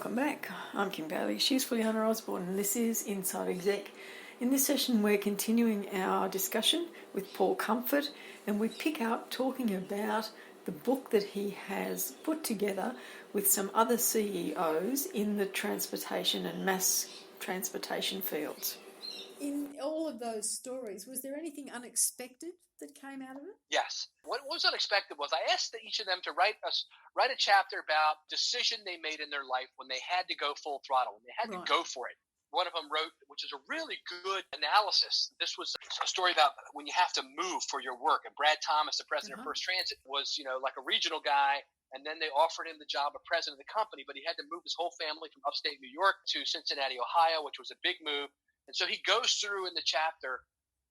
Welcome back. I'm Kim Bailey. She's Fuliana Osborne, and this is Inside Exec. In this session, we're continuing our discussion with Paul Comfort, and we pick up talking about the book that he has put together with some other CEOs in the transportation and mass transportation fields. In all of those stories, was there anything unexpected that came out of it? Yes. What was unexpected was I asked each of them to write a chapter about decision they made in their life when they had to go full throttle, when they had to go for it. One of them wrote, which is a really good analysis. This was a story about when you have to move for your work. And Brad Thomas, the president of First Transit, was, like a regional guy. And then they offered him the job of president of the company, but he had to move his whole family from upstate New York to Cincinnati, Ohio, which was a big move. And so he goes through in the chapter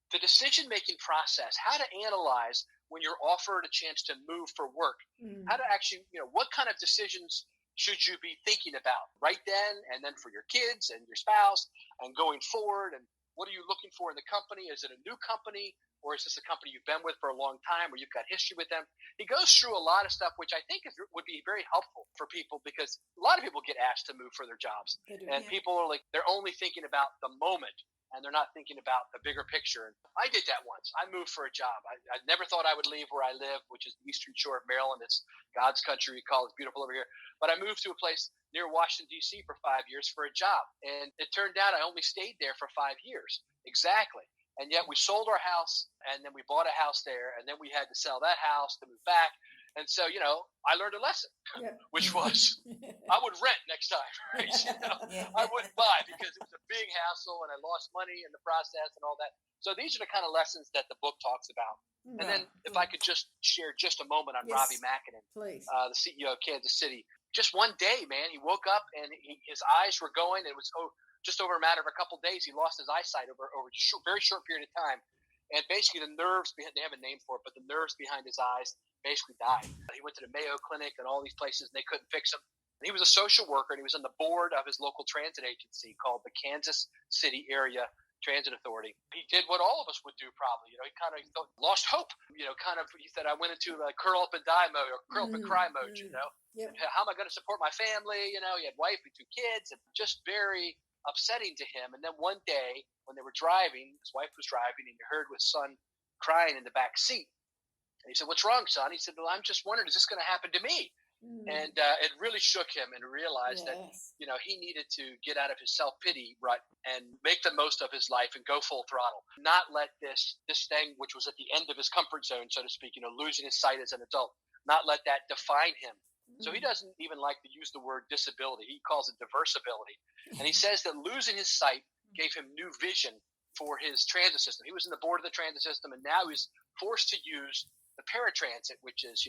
the decision-making process, how to analyze when you're offered a chance to move for work, how to actually, what kind of decisions should you be thinking about right then and then for your kids and your spouse and going forward, and what are you looking for in the company? Is it a new company, or is this a company you've been with for a long time or you've got history with them? He goes through a lot of stuff, which I think would be very helpful for people, because a lot of people get asked to move for their jobs. And people are like, they're only thinking about the moment, and they're not thinking about the bigger picture. And I did that once. I moved for a job. I never thought I would leave where I live, which is the Eastern Shore of Maryland. It's God's country. We call it beautiful over here. But I moved to a place near Washington, D.C. for 5 years for a job. And it turned out I only stayed there for 5 years. Exactly. And yet we sold our house, and then we bought a house there, and then we had to sell that house to move back. And so, I learned a lesson, which was I would rent next time, right? I wouldn't buy, because it was a big hassle, and I lost money in the process and all that. So these are the kind of lessons that the book talks about. And then if I could just share just a moment on Robbie Makinen, the CEO of Kansas City. Just one day, man, he woke up and his eyes were going. It was just over a matter of a couple of days, he lost his eyesight over a very short period of time. And basically the nerves, they have a name for it, but the nerves behind his eyes basically died. He went to the Mayo Clinic and all these places, and they couldn't fix him. And he was a social worker, and he was on the board of his local transit agency called the Kansas City Area Transit Authority. He did what all of us would do probably. He kind of lost hope. He said, I went into curl up and die mode, or curl up and cry mode, Yep. How am I going to support my family? He had a wife and 2 kids, and just very upsetting to him. And then one day when they were driving, his wife was driving, and he heard his son crying in the back seat. And he said, "What's wrong, son?" He said, "Well, I'm just wondering, is this going to happen to me?" And it really shook him, and realized that, he needed to get out of his self-pity rut and make the most of his life and go full throttle. Not let this thing, which was at the end of his comfort zone, so to speak, losing his sight as an adult, not let that define him. So he doesn't even like to use the word disability. He calls it diversibility. And he says that losing his sight gave him new vision for his transit system. He was in the board of the transit system, and now he's forced to use the paratransit, which is,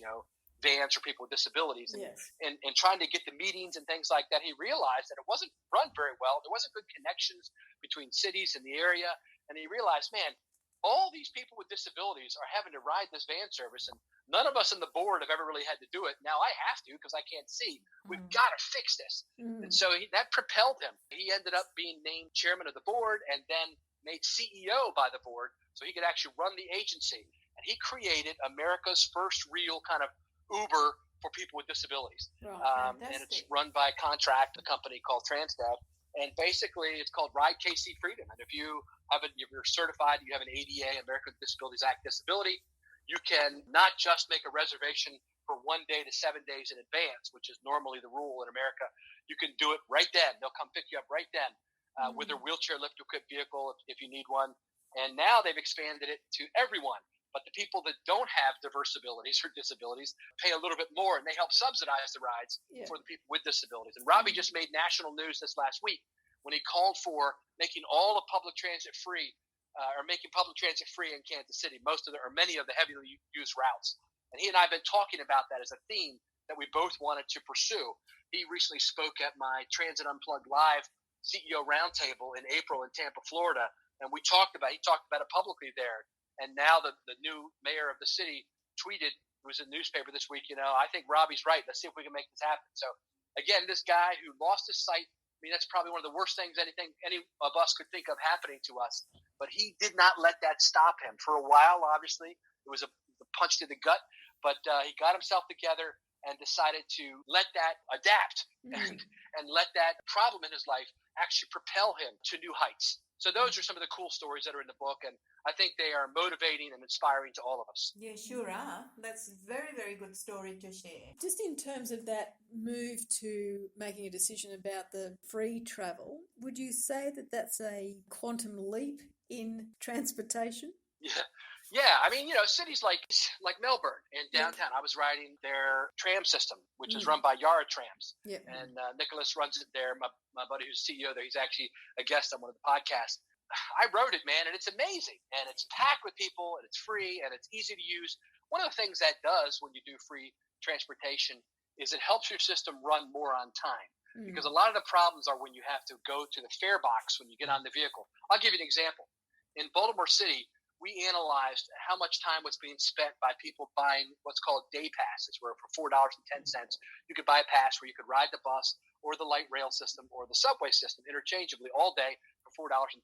vans for people with disabilities, and trying to get the meetings and things like that. He realized that it wasn't run very well. There wasn't good connections between cities in the area. And he realized, man, all these people with disabilities are having to ride this van service, and none of us on the board have ever really had to do it. Now I have to, because I can't see. We've got to fix this. And so that propelled him. He ended up being named chairman of the board, and then made CEO by the board, so he could actually run the agency. And he created America's first real kind of Uber for people with disabilities. And it's run by a contract, a company called Transdev. And basically it's called Ride KC Freedom. And if you're certified, you have an ADA, American Disabilities Act disability, you can not just make a reservation for 1 day to 7 days in advance, which is normally the rule in America. You can do it right then. They'll come pick you up right then with their wheelchair lift equipped vehicle if you need one. And now they've expanded it to everyone. But the people that don't have diverse abilities or disabilities pay a little bit more, and they help subsidize the rides for the people with disabilities. And Robbie just made national news this last week when he called for making all of public transit free, or making public transit free in Kansas City, many of the heavily used routes. And he and I have been talking about that as a theme that we both wanted to pursue. He recently spoke at my Transit Unplugged Live CEO Roundtable in April in Tampa, Florida, and he talked about it publicly there. And now the new mayor of the city tweeted, it was a newspaper this week, I think Robbie's right. Let's see if we can make this happen. So, again, this guy who lost his sight, that's probably one of the worst things any of us could think of happening to us. But he did not let that stop him. For a while, obviously, it was a punch to the gut. But he got himself together, and decided to let that adapt and let that problem in his life actually propel him to new heights. So those are some of the cool stories that are in the book, and I think they are motivating and inspiring to all of us. Yeah, sure are. That's a very, very good story to share. Just in terms of that move to making a decision about the free travel, would you say that that's a quantum leap in transportation? Yeah. I mean, cities like Melbourne and downtown. I was riding their tram system, which is run by Yara Trams. Yep. And Nicholas runs it there. My buddy who's CEO there, he's actually a guest on one of the podcasts. I rode it, man, and it's amazing. And it's packed with people, and it's free, and it's easy to use. One of the things that does when you do free transportation is it helps your system run more on time. Because a lot of the problems are when you have to go to the fare box when you get on the vehicle. I'll give you an example. In Baltimore City, we analyzed how much time was being spent by people buying what's called day passes, where for $4.10, you could buy a pass where you could ride the bus or the light rail system or the subway system interchangeably all day for $4.10.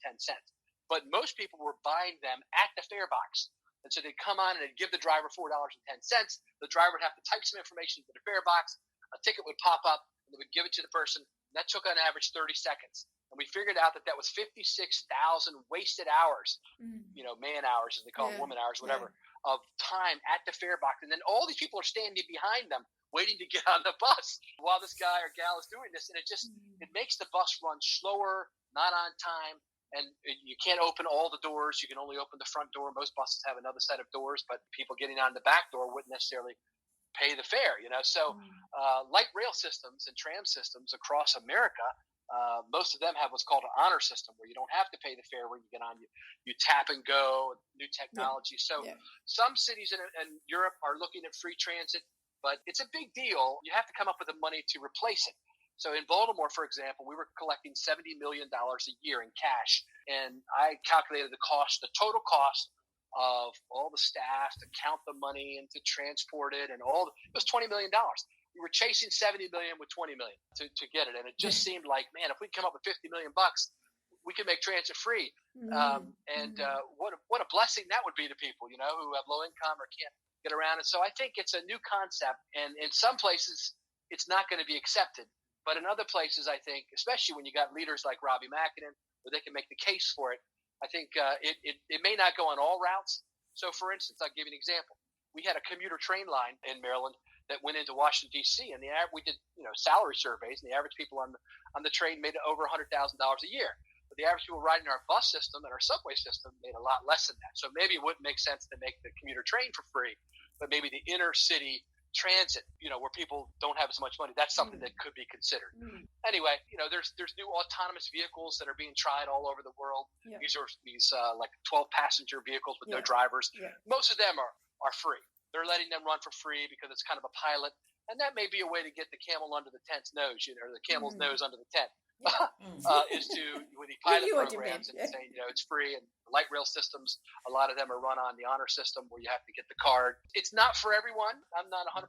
But most people were buying them at the fare box. And so they'd come on and they'd give the driver $4.10. The driver would have to type some information into the fare box. A ticket would pop up, and they would give it to the person. And that took on average 30 seconds. And we figured out that was 56,000 wasted hours, man hours, as they call them, woman hours, whatever, of time at the fare box. And then all these people are standing behind them waiting to get on the bus while this guy or gal is doing this. And it makes the bus run slower, not on time. And you can't open all the doors. You can only open the front door. Most buses have another set of doors, but people getting on the back door wouldn't necessarily pay the fare, So light rail systems and tram systems across America, most of them have what's called an honor system where you don't have to pay the fare when you get on. You tap and go, new technology. So some cities in Europe are looking at free transit, but it's a big deal. You have to come up with the money to replace it. So in Baltimore, for example, we were collecting $70 million a year in cash. And I calculated the total cost of all the staff to count the money and to transport it and it was $20 million. We were chasing 70 million with 20 million to get it. And it just seemed like, man, if we come up with 50 million bucks, we could make transit free. What a blessing that would be to people, who have low income or can't get around. And so I think it's a new concept. And in some places, it's not going to be accepted. But in other places, I think, especially when you got leaders like Robbie Mackinnon, where they can make the case for it, I think it may not go on all routes. So, for instance, I'll give you an example. We had a commuter train line in Maryland that went into Washington, D.C., and we did salary surveys, and the average people on the train made over $100,000 a year. But the average people riding our bus system and our subway system made a lot less than that. So maybe it wouldn't make sense to make the commuter train for free, but maybe the inner city transit, where people don't have as much money, that's something that could be considered. Anyway, there's new autonomous vehicles that are being tried all over the world. These are like 12 passenger vehicles with no drivers. Most of them are free. They're letting them run for free because it's kind of a pilot, and that may be a way to get the camel under the tent's nose, or the camel's nose under the tent. Is to with the pilot programs and saying it's free, and light rail systems, a lot of them are run on the honor system where you have to get the card. It's not for everyone. I'm not 100%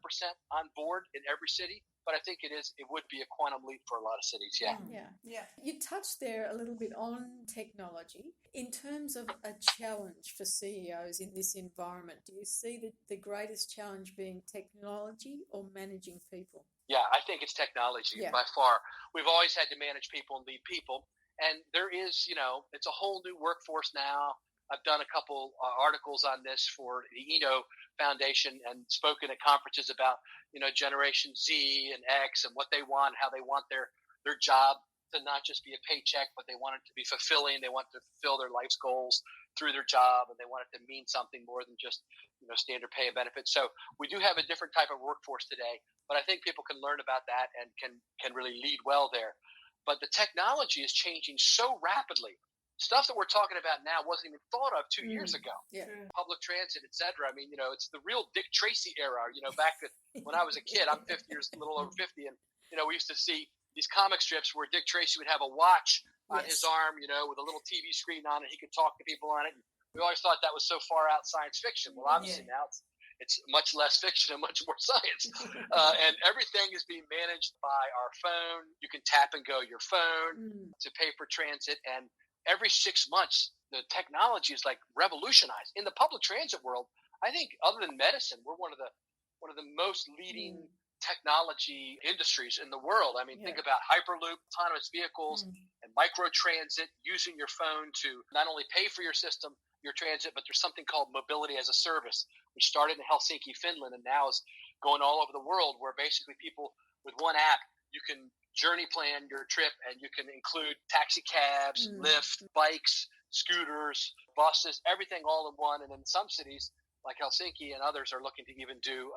on board in every city, but I think it would be a quantum leap for a lot of cities. Yeah. You touched there a little bit on technology. In terms of a challenge for CEOs in this environment, do you see the greatest challenge being technology or managing people? Yeah, I think it's technology by far. We've always had to manage people and lead people. And there is, it's a whole new workforce now. I've done a couple articles on this for the Eno Foundation and spoken at conferences about, Generation Z and X and what they want, how they want their job to not just be a paycheck, but they want it to be fulfilling. They want to fulfill their life's goals through their job, and they want it to mean something more than just, standard pay and benefits. So we do have a different type of workforce today, but I think people can learn about that and can really lead well there. But the technology is changing so rapidly. Stuff that we're talking about now wasn't even thought of 2 years ago. Public transit, et cetera. I mean, it's the real Dick Tracy era. Back when I was a kid, I'm 50 years, a little over 50, and we used to see these comic strips where Dick Tracy would have a watch on his arm, with a little TV screen on it. He could talk to people on it. And we always thought that was so far out science fiction. Well, obviously now it's much less fiction and much more science. And everything is being managed by our phone. You can tap and go your phone to pay for transit. And every 6 months, the technology is like revolutionized. In the public transit world, I think other than medicine, we're one of the most leading technology industries in the world. I mean, think about Hyperloop, autonomous vehicles, and microtransit, using your phone to not only pay for your system, your transit, but there's something called mobility as a service, which started in Helsinki, Finland, and now is going all over the world, where basically people with one app, you can journey plan your trip, and you can include taxi cabs, Lyft, bikes, scooters, buses, everything all in one. And in some cities like Helsinki and others are looking to even do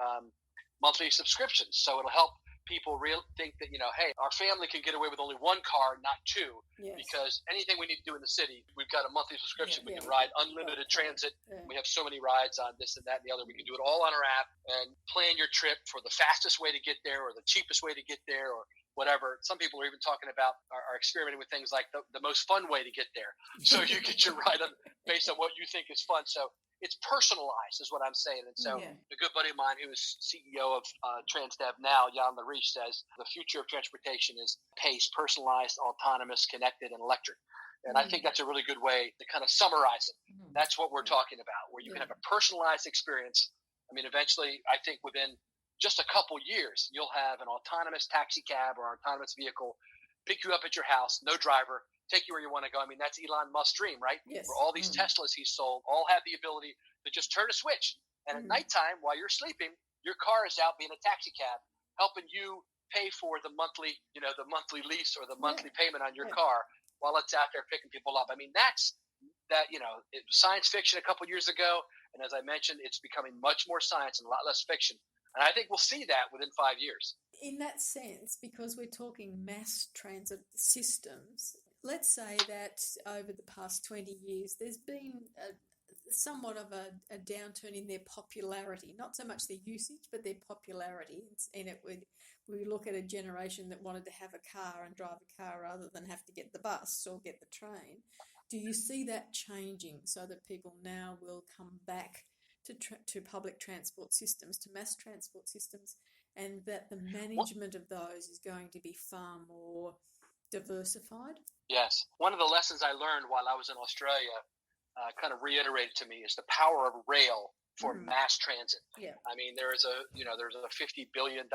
monthly subscriptions. So it'll help people think that, hey, our family can get away with only one car, not two, because anything we need to do in the city, we've got a monthly subscription. We can ride unlimited transit. We have so many rides on this and that and the other. We can do it all on our app and plan your trip for the fastest way to get there or the cheapest way to get there or whatever. Some people are even talking about are experimenting with things like the most fun way to get there. So you get your ride based on what you think is fun. So it's personalized is what I'm saying. And so a good buddy of mine who is CEO of Transdev now, Jan Lariche, says the future of transportation is pace, personalized, autonomous, connected, and electric. And I think that's a really good way to kind of summarize it. That's what we're talking about, where you can have a personalized experience. I mean, eventually, I think within just a couple years, you'll have an autonomous taxi cab or autonomous vehicle pick you up at your house, no driver, take you where you want to go. I mean, that's Elon Musk's dream, right? Yes. Where all these Teslas he's sold all have the ability to just turn a switch. And at nighttime, while you're sleeping, your car is out being a taxi cab, helping you pay for the monthly lease or the monthly payment on your car while it's out there picking people up. I mean, it was science fiction a couple years ago. And as I mentioned, it's becoming much more science and a lot less fiction. And I think we'll see that within 5 years. In that sense, because we're talking mass transit systems, let's say that over the past 20 years, there's been somewhat of a downturn in their popularity, not so much their usage, but their popularity. And we look at a generation that wanted to have a car and drive a car rather than have to get the bus or get the train. Do you see that changing so that people now will come back to public transport systems, to mass transport systems, and that the management of those is going to be far more diversified? Yes. One of the lessons I learned while I was in Australia kind of reiterated to me is the power of rail for mass transit. Yeah. I mean, there's a $50 billion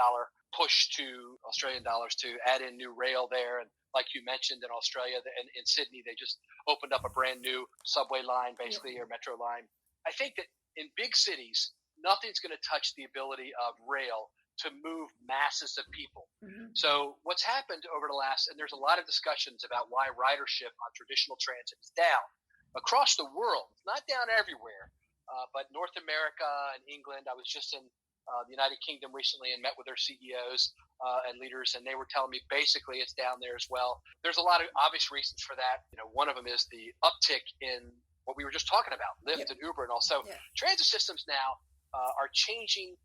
push to Australian dollars to add in new rail there. And like you mentioned, in Australia and in Sydney, they just opened up a brand new subway line, basically, or metro line. I think that in big cities, nothing's going to touch the ability of rail to move masses of people. So what's happened over the and there's a lot of discussions about why ridership on traditional transit is down across the world. It's not down everywhere, but North America and England, I was just in the United Kingdom recently and met with their CEOs and leaders, and they were telling me basically it's down there as well. There's a lot of obvious reasons for that. One of them is the uptick in what we were just talking about, Lyft and Uber, and also transit systems now are changing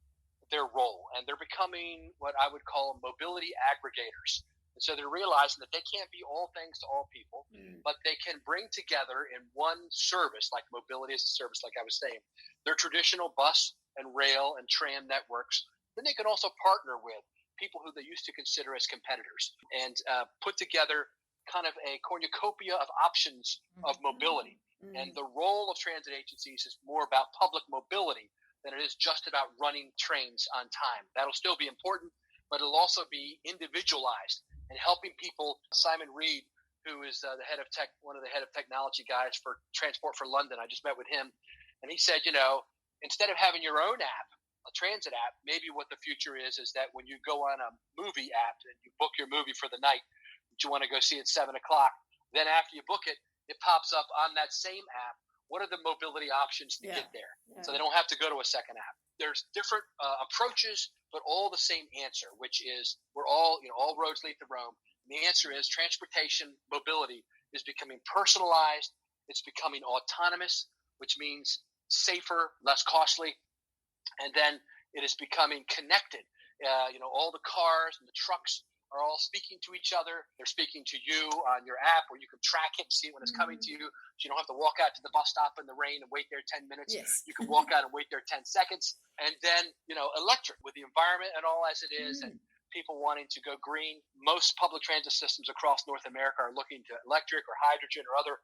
their role, and they're becoming what I would call mobility aggregators. And so they're realizing that they can't be all things to all people, but they can bring together in one service, like mobility as a service, like I was saying, their traditional bus and rail and tram networks. Then they can also partner with people who they used to consider as competitors and put together kind of a cornucopia of options of mobility. And the role of transit agencies is more about public mobility than it is just about running trains on time. That'll still be important, but it'll also be individualized and helping people. Simon Reed, who is one of the head of technology guys for Transport for London, I just met with him, and he said, instead of having your own app, a transit app, maybe what the future is that when you go on a movie app and you book your movie for the night that you want to go see at 7 o'clock, then after you book it, it pops up on that same app. What are the mobility options to get there? So they don't have to go to a second app. There's different approaches, but all the same answer, which is we're all roads lead to Rome. And the answer is transportation mobility is becoming personalized. It's becoming autonomous, which means safer, less costly. And then it is becoming connected. All the cars and the trucks are all speaking to each other. They're speaking to you on your app, where you can track it and see it when it's coming to you. So you don't have to walk out to the bus stop in the rain and wait there 10 minutes. Yes. You can walk out and wait there 10 seconds. And then, electric with the environment and all as it is, and people wanting to go green. Most public transit systems across North America are looking to electric or hydrogen or other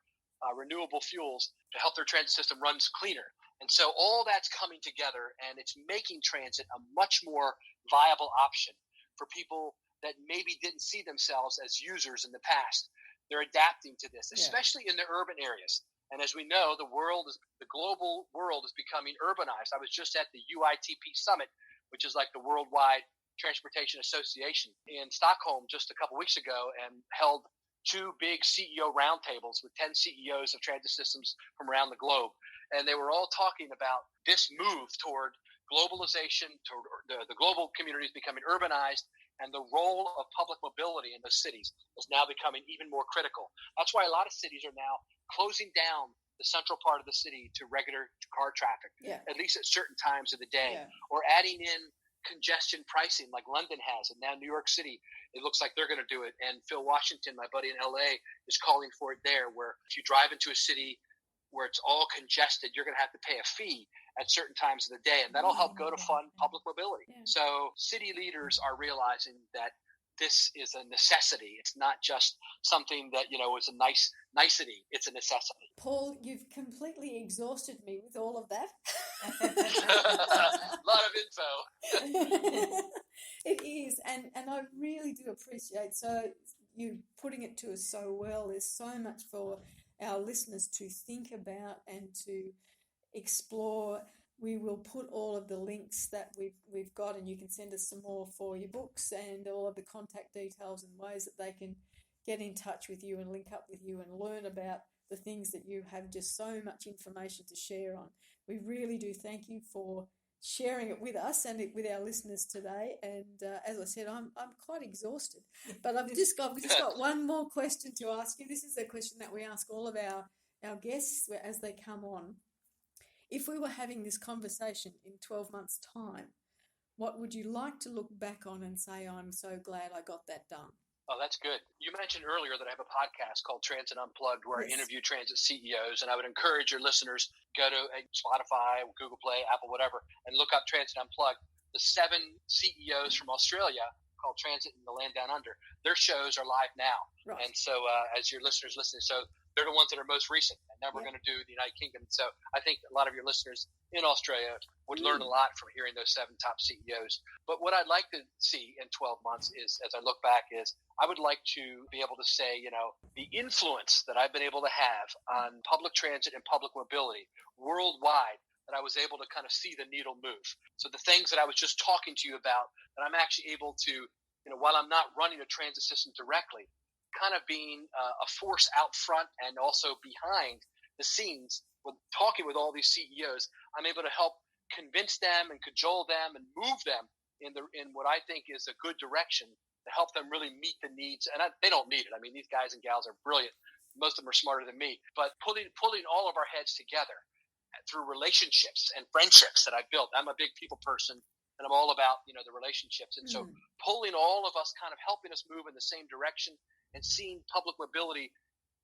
renewable fuels to help their transit system runs cleaner. And so all that's coming together, and it's making transit a much more viable option for people that maybe didn't see themselves as users in the past. They're adapting to this, especially in the urban areas. And as we know, the global world is becoming urbanized. I was just at the UITP Summit, which is like the Worldwide Transportation Association in Stockholm just a couple weeks ago, and held 2 big CEO roundtables with 10 CEOs of transit systems from around the globe. And they were all talking about this move toward globalization, toward the global communities becoming urbanized, and the role of public mobility in those cities is now becoming even more critical. That's why a lot of cities are now closing down the central part of the city to regular car traffic, at least at certain times of the day, or adding in congestion pricing like London has, and now New York City, it looks like they're going to do it. And Phil Washington, my buddy in LA, is calling for it there, where if you drive into a city where it's all congested, you're going to have to pay a fee at certain times of the day, and that'll help go to fund public mobility. So city leaders are realizing that this is a necessity. It's not just something that, is a nicety. It's a necessity. Paul, you've completely exhausted me with all of that. A lot of info. It is, and I really do appreciate you putting it to us so well. There's so much for our listeners to think about and to explore. We will put all of the links that we've got, and you can send us some more for your books and all of the contact details and ways that they can get in touch with you and link up with you and learn about the things that you have just so much information to share on. We really do thank you for sharing it with us and with our listeners today. And as I said, I'm quite exhausted, but I've just got one more question to ask you. This is a question that we ask all of our guests as they come on. If we were having this conversation in 12 months' time, what would you like to look back on and say, I'm so glad I got that done? Oh, that's good. You mentioned earlier that I have a podcast called Transit Unplugged, where I interview transit CEOs, and I would encourage your listeners, go to Spotify, Google Play, Apple, whatever, and look up Transit Unplugged. The 7 CEOs from Australia called Transit in the Land Down Under, their shows are live now. Right. And so as your listeners listening, so they're the ones that are most recent, and then we're going to do the United Kingdom. So I think a lot of your listeners in Australia would learn a lot from hearing those 7 top CEOs. But what I'd like to see in 12 months is, as I look back, is I would like to be able to say, the influence that I've been able to have on public transit and public mobility worldwide, that I was able to kind of see the needle move. So the things that I was just talking to you about, that I'm actually able to, while I'm not running a transit system directly, kind of being a force out front and also behind the scenes, talking with all these CEOs, I'm able to help convince them and cajole them and move them in what I think is a good direction to help them really meet the needs. And they don't need it. I mean, these guys and gals are brilliant. Most of them are smarter than me. But pulling all of our heads together through relationships and friendships that I've built. I'm a big people person, and I'm all about the relationships. And so pulling all of us, kind of helping us move in the same direction, and seeing public mobility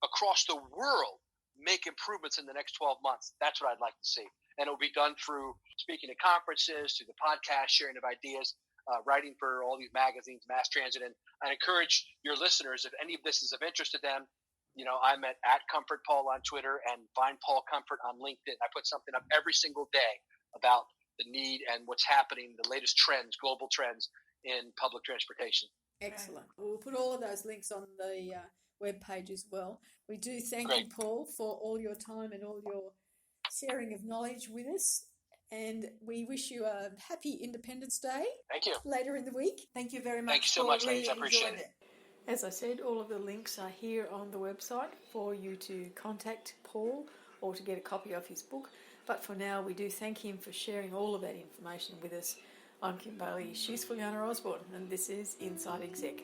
across the world make improvements in the next 12 months. That's what I'd like to see. And it will be done through speaking at conferences, through the podcast, sharing of ideas, writing for all these magazines, Mass Transit. And I encourage your listeners, if any of this is of interest to them, I'm at Comfort Paul on Twitter, and find Paul Comfort on LinkedIn. I put something up every single day about the need and what's happening, the latest trends, global trends in public transportation. Excellent. We'll put all of those links on the webpage as well. We do thank you, Paul, for all your time and all your sharing of knowledge with us. And we wish you a happy Independence Day. Thank you. Later in the week. Thank you very much. Thank you so much, ladies. I appreciate it. As I said, all of the links are here on the website for you to contact Paul or to get a copy of his book. But for now, we do thank him for sharing all of that information with us. I'm Kim Bailey, she's Fuliana Osborne, and this is Inside Exec.